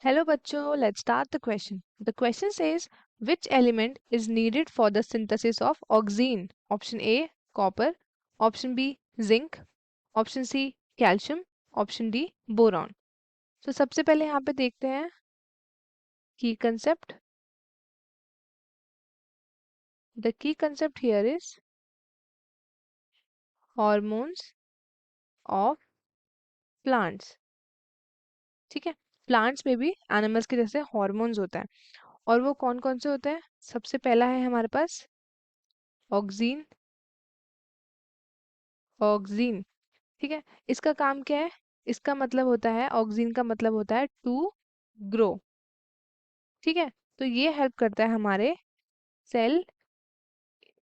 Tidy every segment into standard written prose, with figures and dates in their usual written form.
Hello bachcho, let's start the question. The question says which element is needed for the synthesis of oxygen? Option A copper, option B zinc, option C calcium, option D boron. तो सबसे पहले यहाँ पे देखते हैं key concept. The key concept here is hormones of plants. ठीक है, plants में भी एनिमल्स के जैसे हॉर्मोन्स होता है और वो कौन कौन से होते हैं? सबसे पहला है हमारे पास ऑक्सीन. ऑक्सीन, ठीक है, इसका काम क्या है? इसका मतलब होता है, ऑक्सीन का मतलब होता है टू ग्रो. ठीक है, तो ये हेल्प करता है हमारे सेल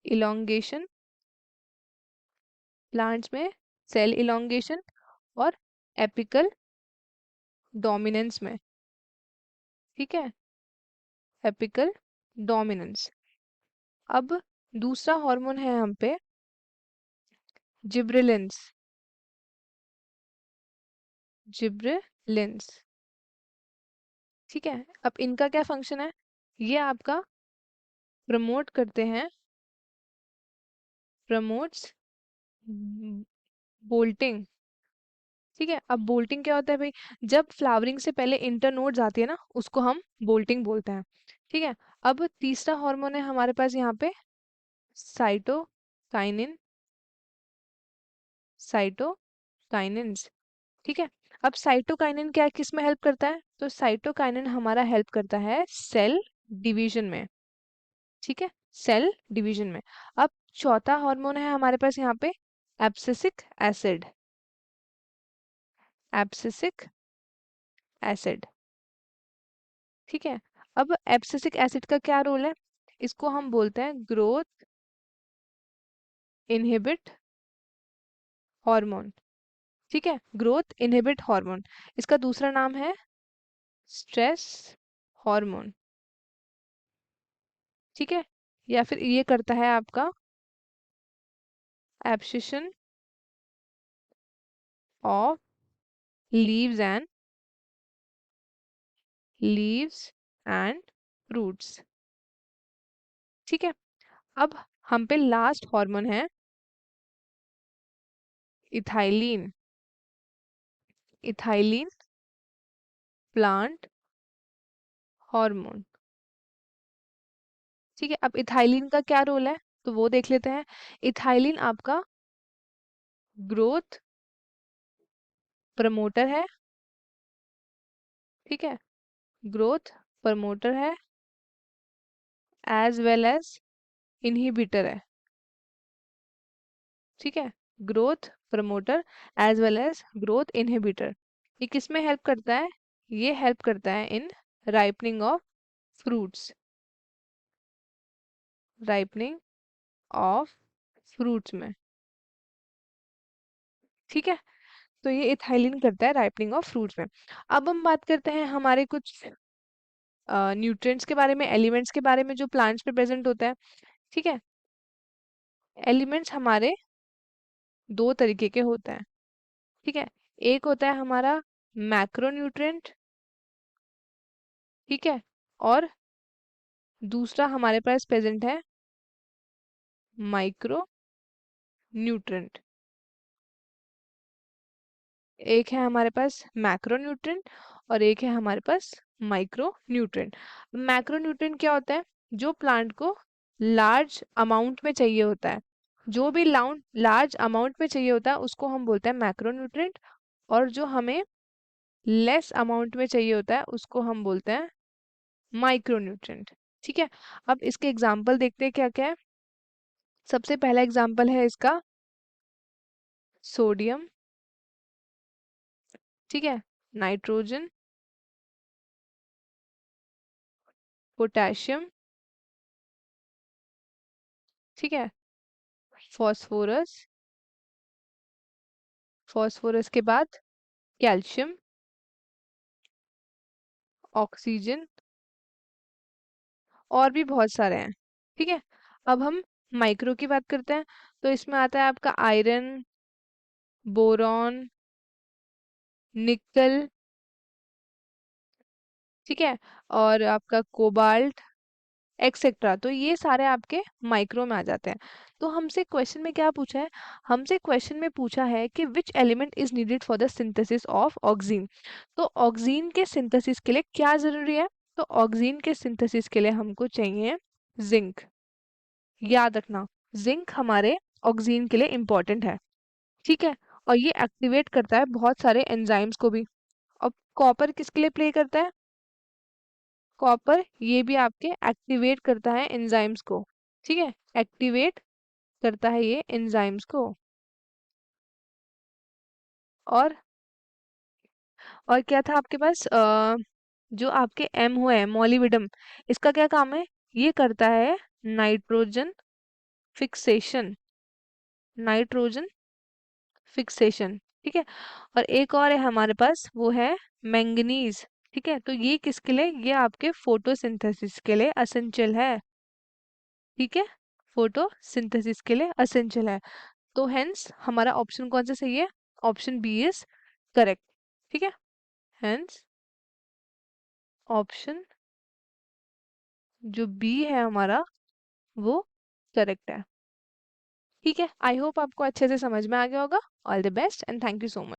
इलोंगेशन, प्लांट्स में सेल इलोंगेशन और एपिकल डोमिनेंस में. ठीक है, एपिकल डोमिनेंस. अब दूसरा हार्मोन है हम पे जिब्रेलिन्स. जिब्रेलिन्स, ठीक है. अब इनका क्या फंक्शन है? ये आपका प्रमोट करते हैं, प्रमोट्स बोल्टिंग. ठीक है, अब बोल्टिंग क्या होता है भाई? जब फ्लावरिंग से पहले इंटरनोड्स आती है ना, उसको हम बोल्टिंग बोलते हैं. ठीक है, अब तीसरा हार्मोन है हमारे पास यहाँ पे साइटोकाइनिन. साइटोकाइनिन्स, ठीक है. अब साइटोकाइनिन क्या किस में हेल्प करता है? तो साइटोकाइनिन हमारा हेल्प करता है सेल डिवीजन में. ठीक है, सेल डिवीजन में. अब चौथा हार्मोन है हमारे पास यहाँ पे एब्सिसिक एसिड. एब्सिसिक एसिड, ठीक है. अब एब्सिसिक एसिड का क्या रोल है? इसको हम बोलते हैं ग्रोथ इनहिबिट हार्मोन. ठीक है, ग्रोथ इनहिबिट हार्मोन. इसका दूसरा नाम है स्ट्रेस हार्मोन. ठीक है, या फिर ये करता है आपका abscission of leaves and fruits. ठीक है, अब हम पे लास्ट हार्मोन है इथाइलिन. Ethylene plant hormone. ठीक है, अब इथाइलिन का क्या रोल है तो वो देख लेते हैं. इथाइलिन आपका ग्रोथ प्रमोटर है. ठीक है, ग्रोथ प्रमोटर है एज वेल एज इनहिबिटर है. ठीक है, growth promoter as well as growth inhibitor. ये किस में हेल्प करता है? ये हेल्प करता है in ripening of fruits. Ripening of fruits में. ठीक है, तो ये इथाइलिन करता है राइपनिंग ऑफ फ्रूट्स में. अब हम बात करते हैं हमारे कुछ न्यूट्रिएंट्स के बारे में, एलिमेंट्स के बारे में जो प्लांट्स पे प्रेजेंट होता है. ठीक है, एलिमेंट्स हमारे दो तरीके के होते हैं. ठीक है, एक होता है हमारा मैक्रोन्यूट्रिएंट. ठीक है, और दूसरा हमारे पास प्रेजेंट है माइक्रो न्यूट्रिएंट. एक है हमारे पास मैक्रोन्यूट्रिएंट और एक है हमारे पास माइक्रो न्यूट्रिएंट. मैक्रोन्यूट्रिएंट क्या होता है? जो प्लांट को लार्ज अमाउंट में चाहिए होता है. जो भी लार्ज अमाउंट में चाहिए होता है उसको हम बोलते हैं मैक्रोन्यूट्रिएंट. और जो हमें लेस अमाउंट में चाहिए होता है उसको हम बोलते हैं माइक्रोन्यूट्रिएंट. ठीक है, अब इसके एग्जाम्पल देखते हैं क्या क्या है. सबसे पहला एग्जाम्पल है इसका सोडियम. ठीक है, नाइट्रोजन, पोटेशियम. ठीक है, फॉस्फोरस. फॉस्फोरस के बाद कैल्शियम, ऑक्सीजन और भी बहुत सारे हैं. ठीक है, अब हम माइक्रो की बात करते हैं. तो इसमें आता है आपका आयरन, बोरॉन, निकल, ठीक है, और आपका कोबाल्ट एक्सेट्रा, तो ये सारे आपके माइक्रो में आ जाते हैं। तो हमसे क्वेश्चन में क्या पूछा है, हमसे क्वेश्चन में पूछा है कि which element is needed for the synthesis of oxygen. तो ऑक्सीन के सिंथेसिस के लिए क्या जरूरी है, तो ऑक्सीन के सिंथेसिस के लिए हमको चाहिए जिंक। याद रखना, जिंक हमारे ऑक्सीन के लिए इंपॉर्टेंट है, ठीक है। और ये एक्टिवेट करता है बहुत सारे एंजाइम्स को भी। अब कॉपर किसके लिए प्ले करता है, कॉपर ये भी आपके एक्टिवेट करता है एंजाइम्स को, ठीक है, एक्टिवेट करता है ये एंजाइम्स को। और और क्या था आपके पास, जो आपके एम हुआ है मॉलिब्डेनम, इसका क्या काम है, ये करता है नाइट्रोजन फिक्सेशन, नाइट्रोजन फिक्सेशन, ठीक है। और एक और है हमारे पास, वो है मैंगनीज, ठीक है। तो ये किसके लिए, ये आपके फोटोसिंथेसिस के लिए असेंशियल है, ठीक है, फोटोसिंथेसिस के लिए असेंशियल है। तो हेंस हमारा ऑप्शन कौन सा सही है, ऑप्शन बी इज करेक्ट, ठीक है। हेंस ऑप्शन जो बी है हमारा वो करेक्ट है, ठीक है। आई होप आपको अच्छे से समझ में आ गया होगा। All the best and thank you so much.